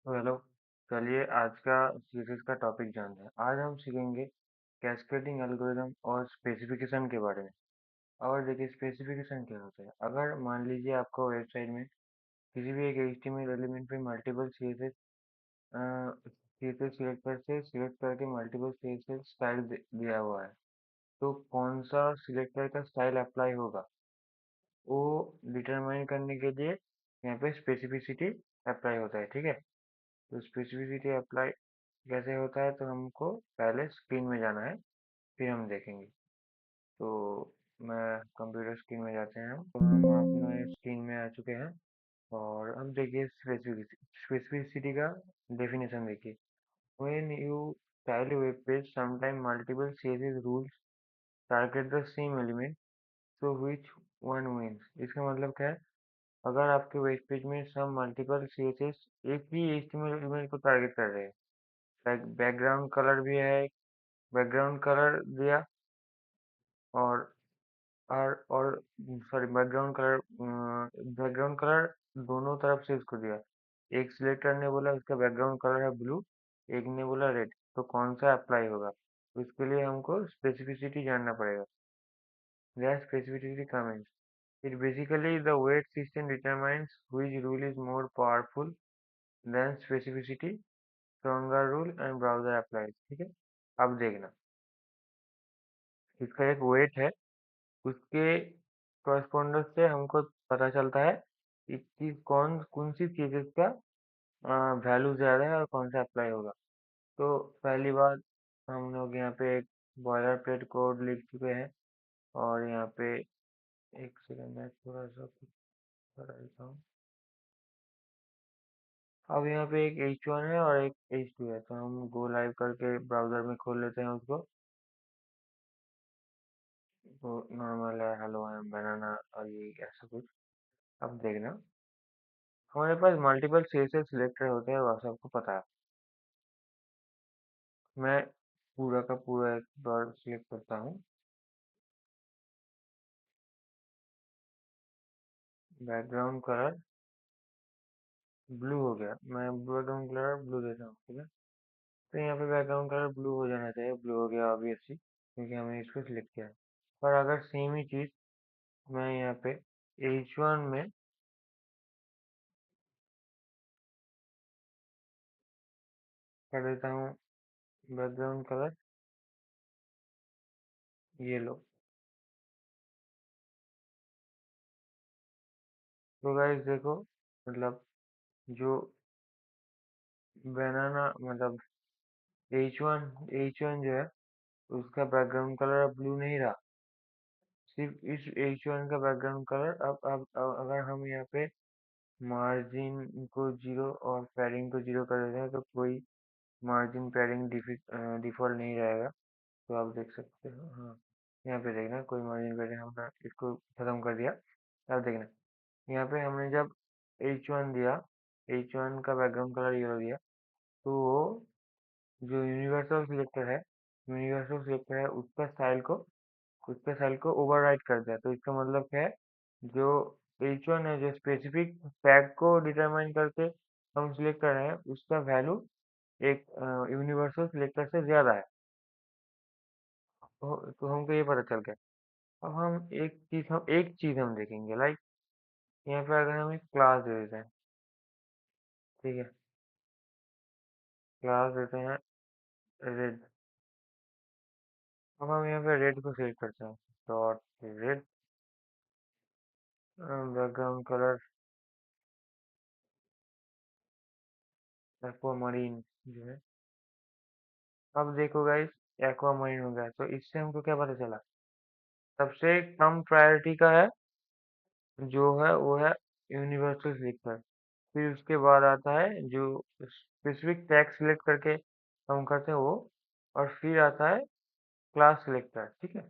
तो हेलो। चलिए आज का सीरीज का टॉपिक जानते हैं। आज हम सीखेंगे कैस्केडिंग एल्गोरिदम और स्पेसिफिकेशन के बारे में। और देखिए स्पेसिफिकेशन क्या होता है। अगर मान लीजिए आपको वेबसाइट में किसी भी एक एचटीएमएल एलिमेंट पे मल्टीपल सीएसएस सीएसएस सिलेक्टर से सिलेक्ट करके मल्टीपल सीएसएस स्टाइल दिया हुआ है, तो कौन सा सिलेक्टर का स्टाइल अप्लाई होगा वो डिटरमाइन करने के लिए यहाँ पे स्पेसिफिसिटी अप्लाई होता है। ठीक है, तो स्पेसिफिसिटी अप्लाई कैसे होता है, तो हमको पहले स्क्रीन में जाना है, फिर हम देखेंगे। तो मैं कंप्यूटर स्क्रीन में जाते हैं हम, तो हम अपने स्क्रीन में आ चुके हैं। और अब देखिए स्पेसिफिसिटी का डेफिनेशन देखिए। When you style a web page, sometime multiple CSS rules target the same element, so which one wins? इसका मतलब क्या है, अगर आपके वेब पेज में सब मल्टीपल सीएसएस एक ही एचटीएमएल एलिमेंट को टारगेट कर रहे हैं, बैकग्राउंड कलर भी है, बैकग्राउंड कलर दिया, और और सॉरी बैकग्राउंड कलर दोनों तरफ से इसको दिया। एक सिलेक्टर ने बोला उसका बैकग्राउंड कलर है ब्लू, एक ने बोला रेड, तो कौन सा अप्लाई होगा, तो इसके लिए हमको स्पेसिफिसिटी जानना पड़ेगा। That specificity comments. It basically the weight system determines which rule is more powerful than specificity, stronger rule and browser applies। ठीक है, अब देखना इसका एक वेट है, उसके कॉरस्पॉन्डेंस से हमको पता चलता है कि कौन सी चीज़ का वैल्यू ज़्यादा है और कौन सा अप्लाई होगा। तो पहली बात, हम लोग यहाँ पे एक बॉयलर प्लेट कोड लिख चुके हैं। और यहाँ पे एक सेकंड में थोड़ा सा कुछ कर देता हूँ। अब यहाँ पे एक H1 है और एक H2 है, तो हम गो लाइव करके ब्राउजर में खोल लेते हैं उसको। तो नॉर्मल है, हेलो आई एम बनाना और ये ऐसा कुछ। अब देखना हमारे पास मल्टीपल सीएसएस सिलेक्टर होते हैं, वह सबको पता है। मैं पूरा का पूरा एक बार सिलेक्ट करता हूँ। बैकग्राउंड कलर ब्लू हो गया, मैं बैकग्राउंड कलर ब्लू देता हूँ। ठीक है, तो यहाँ पे बैकग्राउंड कलर ब्लू हो जाना चाहिए। ब्लू हो गया ऑब्वियसली, क्योंकि हमने इसको सिलेक्ट किया है। पर अगर सेम ही चीज़ मैं यहाँ पे H1 में कर देता हूँ बैकग्राउंड कलर येलो, तो गाइस देखो, मतलब जो बनाना मतलब H1 जो है उसका बैकग्राउंड कलर अब ब्लू नहीं रहा, सिर्फ इस H1 का बैकग्राउंड कलर अब अगर हम यहाँ पे मार्जिन को जीरो और पैडिंग को जीरो कर देते हैं, तो कोई मार्जिन पैडिंग डिफॉल्ट नहीं रहेगा। तो आप देख सकते हो, हाँ यहाँ पे देखना कोई मार्जिन पैडिंग हमने इसको खत्म कर दिया। अब देखना यहाँ पे हमने जब H1 दिया, H1 का बैकग्राउंड कलर येलो दिया, तो वो जो यूनिवर्सल सिलेक्टर है उसका स्टाइल को ओवरराइड कर दिया। तो इसका मतलब क्या है, जो H1 है जो स्पेसिफिक टैग को डिटरमाइन करके हम सिलेक्ट कर रहे हैं, उसका वैल्यू एक यूनिवर्सल सिलेक्टर से ज्यादा है। तो हमको ये पता चल गया। अब हम एक चीज देखेंगे, लाइक यहाँ पे अगर हम एक क्लास दे देते हैं। ठीक है, क्लास देते हैं रेड। अब हम यहाँ पे रेड को सिलेक्ट करते हैं, dot red, background colour aquamarine जो है। अब देखो गाइस, एक्वामरीन हो गया, तो इससे हमको क्या पता चला, सबसे कम प्रायोरिटी का है जो है वो है यूनिवर्सल सिलेक्टर। फिर उसके बाद आता है जो स्पेसिफिक टैग सिलेक्ट करके हम करते हैं वो, और फिर आता है क्लास सिलेक्टर। ठीक है,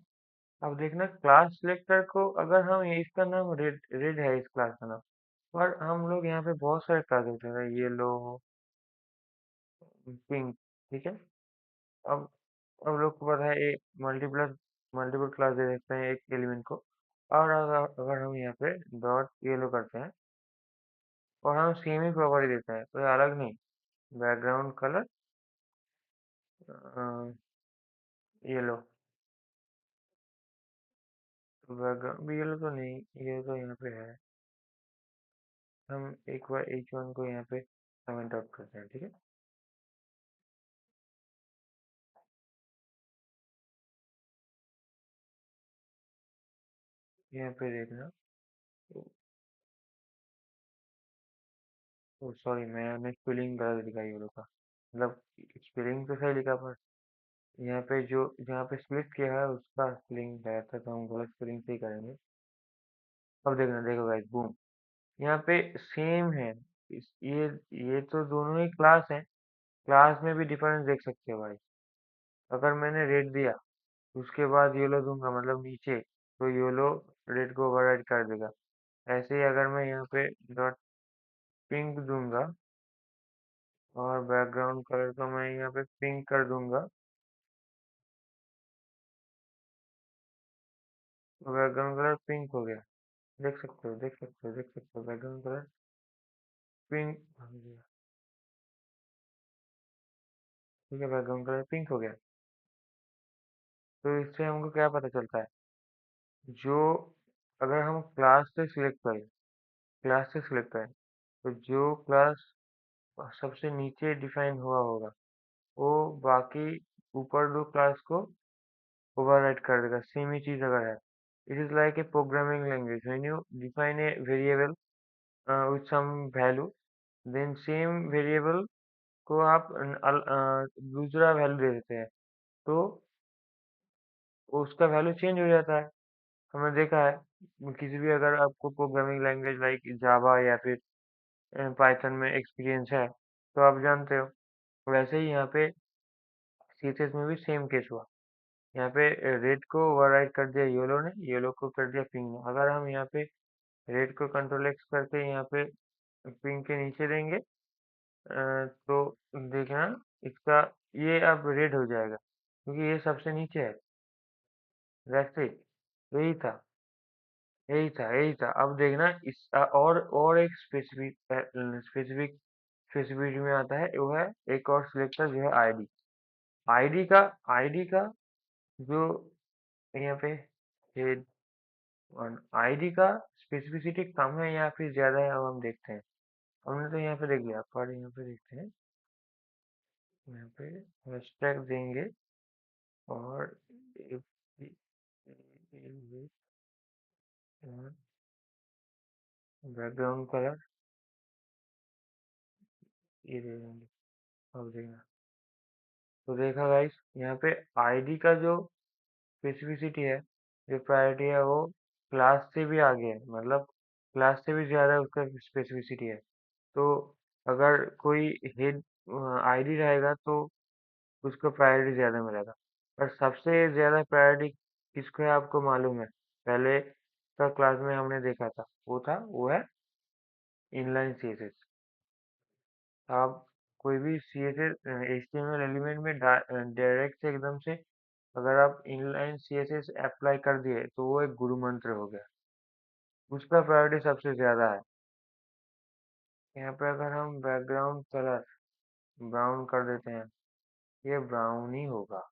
अब देखना क्लास सिलेक्टर को, अगर हम इसका नाम रेड रेड है इस क्लास का नाम, पर हम लोग यहाँ पे बहुत सारे क्लास होते हैं, येलो, पिंक। ठीक है, अब अब लोग को पता है एक मल्टीपल क्लास दे सकते हैं एक एलिमेंट को। और अगर हम यहाँ पे डॉट येलो करते हैं और हम सेम ही प्रॉपर्टी देते हैं, कोई अलग नहीं, background colour yellow. Background yellow तो नहीं, ये तो यहाँ पे है। हम एक बार H1 को यहाँ पे कमेंट आउट करते हैं, ठीक है। यहाँ पे देखना। सॉरी, मैंने स्पेलिंग गलत लिखा येलो का, मतलब स्पेलिंग तो सही लिखा पर यहाँ पे जो जहाँ पे स्प्लिट किया है उसका स्पेलिंग गलत था, तो हम गलत स्पेलिंग से ही करेंगे। अब देखना, देखो गाइस, बूम, यहाँ पे सेम है। ये तो दोनों ही क्लास हैं। क्लास में भी डिफरेंस देख सकते हो भाई। अगर मैंने रेड दिया उसके बाद येलो दूंगा मतलब नीचे, तो येलो रेड को ओवरराइड कर देगा। ऐसे ही अगर मैं यहाँ पे डॉट पिंक दूंगा और बैकग्राउंड कलर को मैं यहाँ पे पिंक कर दूंगा, तो बैकग्राउंड कलर पिंक हो गया। देख सकते हो, देख सकते हो, देख सकते हो, बैकग्राउंड कलर पिंक हो गया। ठीक है, बैकग्राउंड कलर पिंक हो गया। तो इससे हमको क्या पता चलता है, जो अगर हम क्लास से सिलेक्ट करें, क्लास से सिलेक्ट करें, तो जो क्लास सबसे नीचे डिफाइन हुआ होगा वो बाकी ऊपर दो क्लास को ओवरराइड कर देगा। सेम ही चीज अगर है, it is like a programming language when you define a variable with some value, then same variable को आप दूसरा वैल्यू दे देते हैं, तो उसका वैल्यू चेंज हो जाता है। हमने देखा है किसी भी, अगर आपको प्रोग्रामिंग लैंग्वेज लाइक जावा या फिर पाइथन में एक्सपीरियंस है तो आप जानते हो। वैसे ही यहाँ पे सीएसएस में भी सेम केस हुआ। यहाँ पे रेड को ओवरराइड कर दिया येलो ने, येलो को कर दिया पिंक ने। अगर हम यहाँ पे रेड को कंट्रोल एक्स करके यहाँ पे पिंक के नीचे देंगे, तो देखना इसका, ये अब रेड हो जाएगा क्योंकि ये सबसे नीचे है। दैट्स इट, यही था, यही था, यही था। अब देखना इस और एक स्पेसिफिक स्पेसिफिक स्पेसिफिसिटी में आता है, वो है एक और सिलेक्टर जो है आईडी। आईडी का आईडी का जो यहाँ पे हेड आईडी का स्पेसिफिसिटी कम है या फिर ज्यादा है, अब हम देखते हैं। हमने तो यहाँ पे देख लिया, पर यहाँ पे देखते हैं। यहाँ पे हैशटैग देंगे और बैकग्राउंड कलर ये दे देंगे। अब देखना, तो देखा गाइस, यहाँ पे आईडी का जो स्पेसिफिसिटी है, जो प्रायोरिटी है, वो क्लास से भी आगे है, मतलब क्लास से भी ज्यादा उसका स्पेसिफिसिटी है। तो अगर कोई हेड आईडी रहेगा तो उसको प्रायोरिटी ज्यादा मिलेगा। पर सबसे ज्यादा प्रायोरिटी किसको है आपको मालूम है? पहले का क्लास में हमने देखा था, वो है इनलाइन सीएसएस। आप कोई भी सीएसएस एचटीएमएल एलिमेंट में डायरेक्ट से एकदम से अगर आप इनलाइन सीएसएस अप्लाई कर दिए तो वो एक गुरु मंत्र हो गया, उसका प्रायोरिटी सबसे ज्यादा है। यहाँ पे अगर हम बैकग्राउंड कलर ब्राउन कर देते हैं, ये ब्राउन ही होगा,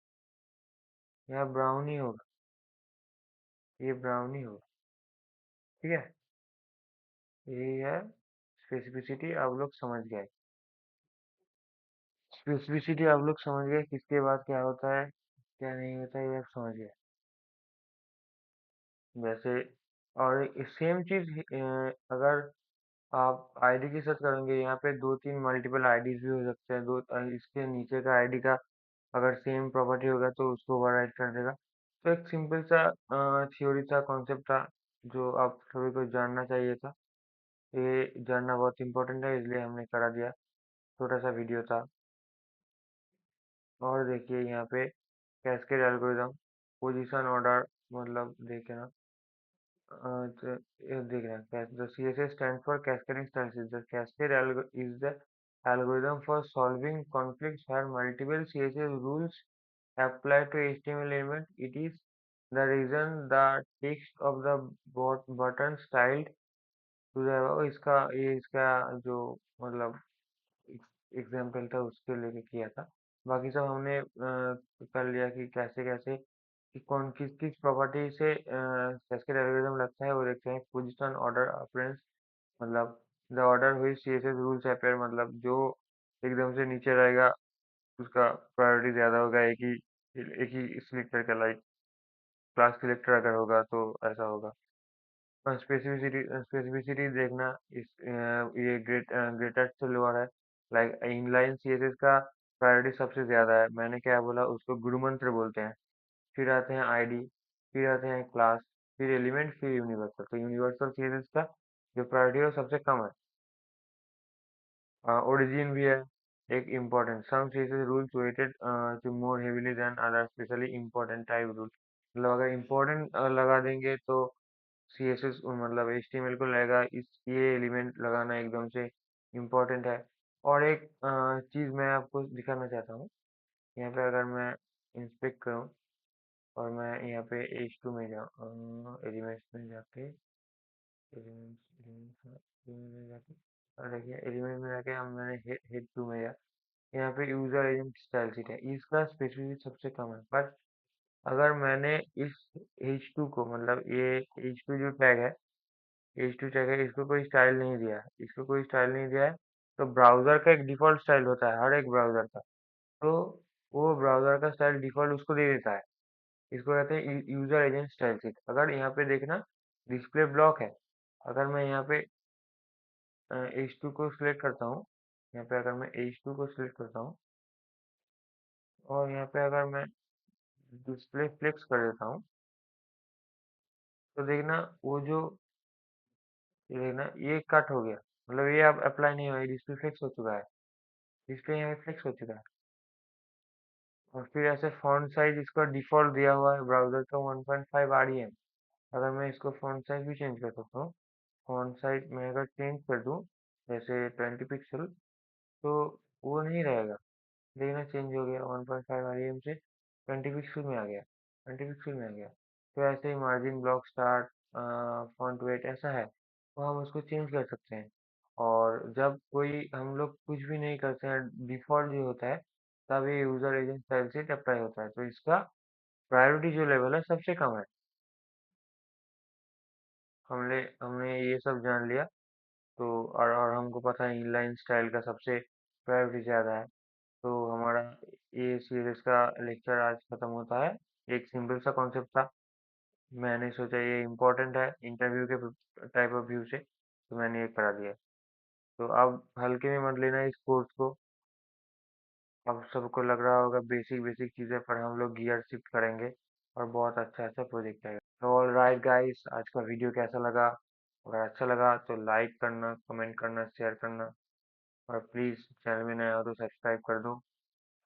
यह ब्राउन ही होगा, ये ब्राउन ही होगा। ठीक है, यही है स्पेसिफिसिटी। आप लोग समझ गए, स्पेसिफिसिटी आप लोग समझ गए, किसके बाद क्या होता है क्या नहीं होता है, ये आप समझ गए। वैसे और सेम चीज अगर आप आईडी के साथ करेंगे, यहाँ पे दो तीन मल्टीपल आईडीज भी हो सकते हैं। इसके नीचे का आईडी का अगर सेम प्रॉपर्टी होगा तो उसको ओवरराइड कर देगा। तो एक सिंपल सा थ्योरी था, कॉन्सेप्ट था, जो आप सभी को जानना चाहिए था। ये जानना बहुत इंपॉर्टेंट है, इसलिए हमने करा दिया, छोटा सा वीडियो था। और देखिए यहाँ पे कैस्केड एल्गोरिदम, पोजीशन ऑर्डर, मतलब देखे ना, तो ये देख रहे हैं, the CSS stands for Cascading Statistics. The cascade is the algorithm for solving conflicts where multiple CSS rules apply to HTML element. It is the reason the text of the button styled to the इसका ये इसका जो मतलब example था उसके लेके किया था। बाकी सब हमने कर लिया कि कैसे कैसे कि कौन किस किस प्रॉपर्टी से कैस्केड एल्गोरिथम लगता है, वो देखते हैं। पोजीशन ऑर्डर अपेरेंस, मतलब द ऑर्डर हुई सीएसएस रूल्स अपेयर, मतलब जो एकदम से नीचे रहेगा उसका प्रायोरिटी ज्यादा होगा, एक ही सिलेक्टर का, लाइक क्लास सिलेक्टर अगर होगा तो ऐसा होगा। स्पेसिफिसिटी देखना, ये ग्रेटेस्ट से लोअर है। लाइक इनलाइन सीएसएस का प्रायोरिटी सबसे ज्यादा है, मैंने क्या बोला, उसको गुरु मंत्र बोलते हैं। फिर आते हैं आईडी, फिर आते हैं क्लास, फिर एलिमेंट, फिर यूनिवर्सल। तो यूनिवर्सल सीएसएस का जो प्रायोरिटी है वो सबसे कम है। ओरिजिन भी है एक important, some CSS rules weighted to more heavily than other, specially important type rule. मतलब अगर इम्पोर्टेंट लगा देंगे तो सीएसएस मतलब एचटीएमएल को लगेगा, इस ये एलिमेंट लगाना एकदम से इम्पोर्टेंट है। और एक चीज मैं आपको दिखाना चाहता हूँ। यहाँ पे अगर मैं इंस्पेक्ट करूँ और मैं यहाँ पे H2 में जाऊँ, एलिमेंट्स में जाके, एलिमेंट्स में जाके, और देखिए एलिमेंट में जाके हम मैंने हेड 2 में गया। यहाँ पे यूजर एजेंट स्टाइल शीट है, इसका स्पेसिफिक सबसे कम है। पर अगर मैंने इस H2 को, मतलब ये H2 जो टैग है, H2 टैग है, इसको कोई स्टाइल नहीं दिया है, इसको कोई स्टाइल नहीं दिया है, तो ब्राउजर का एक डिफॉल्ट स्टाइल होता है हर एक ब्राउजर का। तो वो ब्राउजर का स्टाइल डिफॉल्ट उसको दे देता है। इसको कहते हैं यूजर एजेंट स्टाइल शीट। अगर यहाँ पे देखना डिस्प्ले ब्लॉक है, अगर मैं यहाँ पे H2 को सिलेक्ट करता हूँ, यहाँ पे अगर मैं H2 को सिलेक्ट करता हूँ और यहाँ पे अगर मैं डिस्प्ले फ्लेक्स कर देता हूँ, तो देखना वो जो, ये देखना ये कट हो गया, मतलब ये अब अप्लाई नहीं हुआ, ये डिस्प्ले फ्लेक्स हो चुका है, डिस्प्ले यहाँ पे फ्लेक्स हो चुका है। और फिर ऐसे फॉन्ट साइज इसका डिफॉल्ट दिया हुआ है ब्राउजर का 1.5 REM। अगर मैं इसको फॉन्ट साइज भी चेंज कर सकता हूँ, फॉन्ट साइज मैं अगर चेंज कर दूँ जैसे 20 पिक्सल, तो वो नहीं रहेगा। देखना चेंज हो गया, 1.5 REM से 20 पिक्सल में आ गया, 20 पिक्सल में आ गया। तो ऐसे ही margin block start, font weight ऐसा है, तो हम उसको चेंज कर सकते हैं। और जब कोई हम लोग कुछ भी नहीं करते हैं, डिफॉल्ट जो होता है, तब ये यूजर एजेंट स्टाइल से अप्लाई होता है। तो इसका प्रायोरिटी जो लेवल है सबसे कम है। हमने हमने ये सब जान लिया। तो और हमको पता है इनलाइन स्टाइल का सबसे प्रायोरिटी ज़्यादा है। तो हमारा ये सीरीज का लेक्चर आज खत्म होता है। एक सिंपल सा कॉन्सेप्ट था, मैंने सोचा ये इम्पोर्टेंट है इंटरव्यू के टाइप ऑफ व्यू से, तो मैंने ये करा दिया। तो अब हल्के में मत लेना इस कोर्स को। अब सबको लग रहा होगा बेसिक बेसिक चीज़ें, पर हम लोग गियर शिफ्ट करेंगे और बहुत अच्छा अच्छा प्रोजेक्ट आएगा। तो ऑल राइट गाइस, आज का वीडियो कैसा लगा? अगर अच्छा लगा तो लाइक करना, कमेंट करना, शेयर करना, और प्लीज़ चैनल में नया हो तो सब्सक्राइब कर दो।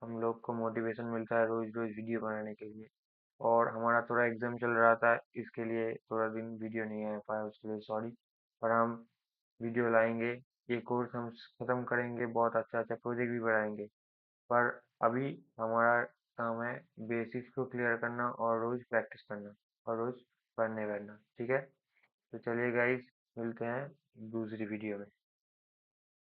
हम लोग को मोटिवेशन मिलता है रोज रोज वीडियो बनाने के लिए। और हमारा थोड़ा एग्जाम चल रहा था, इसके लिए थोड़ा दिन वीडियो नहीं आ पाया, उसके लिए सॉरी। पर हम वीडियो लाएंगे, ये कोर्स हम खत्म करेंगे, बहुत अच्छा अच्छा प्रोजेक्ट भी बनाएंगे। पर अभी हमारा काम है बेसिक्स को क्लियर करना और रोज प्रैक्टिस करना और रोज पढ़ने बैठना, ठीक है? तो चलिए गाइस, मिलते हैं दूसरी वीडियो में।